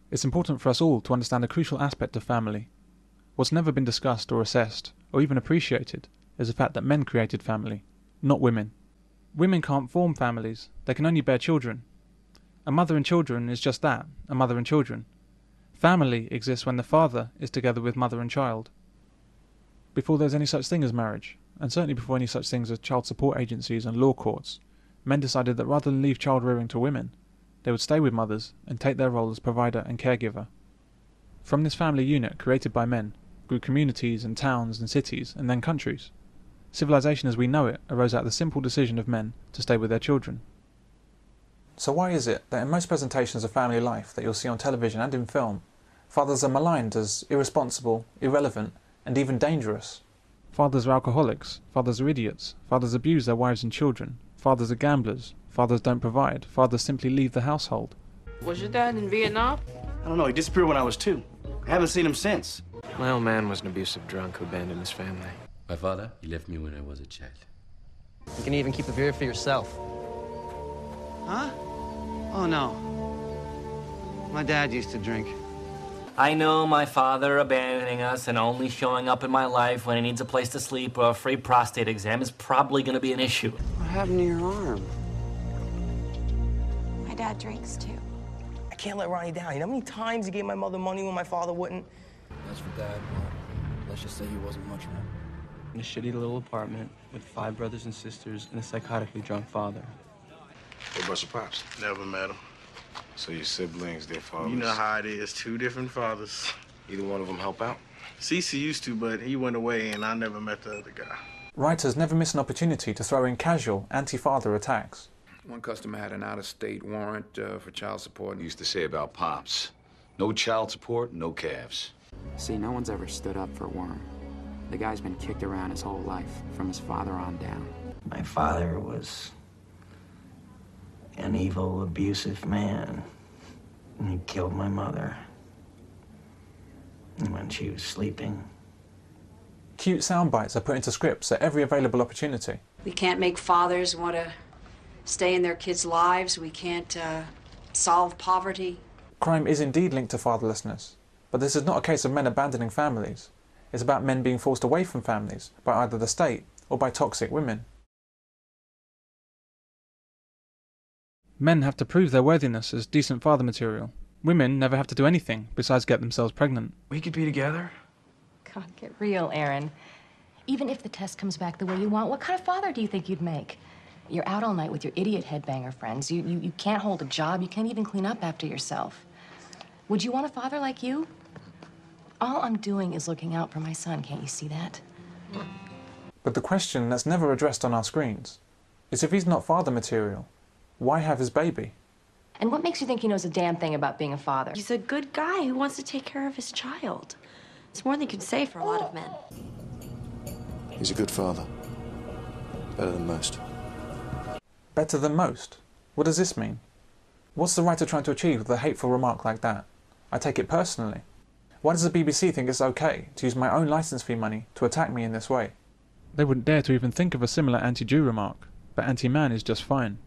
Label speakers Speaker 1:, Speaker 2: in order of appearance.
Speaker 1: It's important for us all to understand a crucial aspect of family. What's never been discussed or assessed, or even appreciated, is the fact that men created family, not women. Women can't form families, they can only bear children. A mother and children is just that, a mother and children. Family exists when the father is together with mother and child. Before there's any such thing as marriage, and certainly before any such things as child support agencies and law courts, men decided that rather than leave child rearing to women, they would stay with mothers and take their role as provider and caregiver. From this family unit created by men grew communities and towns and cities and then countries. Civilization as we know it arose out of the simple decision of men to stay with their children. So why is it that in most presentations of family life that you'll see on television and in film, fathers are maligned as irresponsible, irrelevant, and even dangerous? Fathers are alcoholics, fathers are idiots, fathers abuse their wives and children, fathers are gamblers, fathers don't provide, fathers simply leave the household.
Speaker 2: Was your dad in Vietnam?
Speaker 3: I don't know, he disappeared when I was 2. I haven't seen him since.
Speaker 4: My old man was an abusive drunk who abandoned his family.
Speaker 5: My father, he left me when I was a child.
Speaker 6: You can even keep a beer for yourself.
Speaker 7: Huh? Oh, no. My dad used to drink.
Speaker 8: I know my father abandoning us and only showing up in my life when he needs a place to sleep or a free prostate exam is probably going to be an issue.
Speaker 7: What happened to your arm?
Speaker 9: My dad drinks, too.
Speaker 10: I can't let Ronnie down. You know how many times he gave my mother money when my father wouldn't?
Speaker 11: As for Dad, well, let's just say he wasn't much of one.
Speaker 6: In a shitty little apartment with 5 brothers and sisters and a psychotically drunk father.
Speaker 12: What about your pops?
Speaker 13: Never met him.
Speaker 12: So your siblings, their fathers?
Speaker 13: You know how it is, 2 different fathers.
Speaker 12: Either one of them help out?
Speaker 13: Cece used to, but he went away and I never met the other guy.
Speaker 1: Writers never miss an opportunity to throw in casual, anti-father attacks.
Speaker 14: One customer had an out-of-state warrant for child support.
Speaker 15: He used to say about Pops, no child support, no calves.
Speaker 16: See, no one's ever stood up for Worm. The guy's been kicked around his whole life, from his father on down.
Speaker 17: My father was an evil, abusive man. And he killed my mother when she was sleeping.
Speaker 1: Cute sound bites are put into scripts at every available opportunity.
Speaker 18: We can't make fathers want to stay in their kids' lives. We can't solve poverty.
Speaker 1: Crime is indeed linked to fatherlessness, but this is not a case of men abandoning families. It's about men being forced away from families by either the state or by toxic women. Men have to prove their worthiness as decent father material. Women never have to do anything besides get themselves pregnant.
Speaker 3: We could be together.
Speaker 19: God, get real, Aaron. Even if the test comes back the way you want, what kind of father do you think you'd make? You're out all night with your idiot headbanger friends. You can't hold a job. You can't even clean up after yourself. Would you want a father like you? All I'm doing is looking out for my son. Can't you see that?
Speaker 1: But the question that's never addressed on our screens is, if he's not father material, why have his baby?
Speaker 19: And what makes you think he knows a damn thing about being a father?
Speaker 9: He's a good guy who wants to take care of his child. It's more than you can say for a lot of men.
Speaker 11: He's a good father. Better than most.
Speaker 1: Better than most? What does this mean? What's the writer trying to achieve with a hateful remark like that? I take it personally. Why does the BBC think it's okay to use my own licence fee money to attack me in this way? They wouldn't dare to even think of a similar anti-Jew remark, but anti-man is just fine.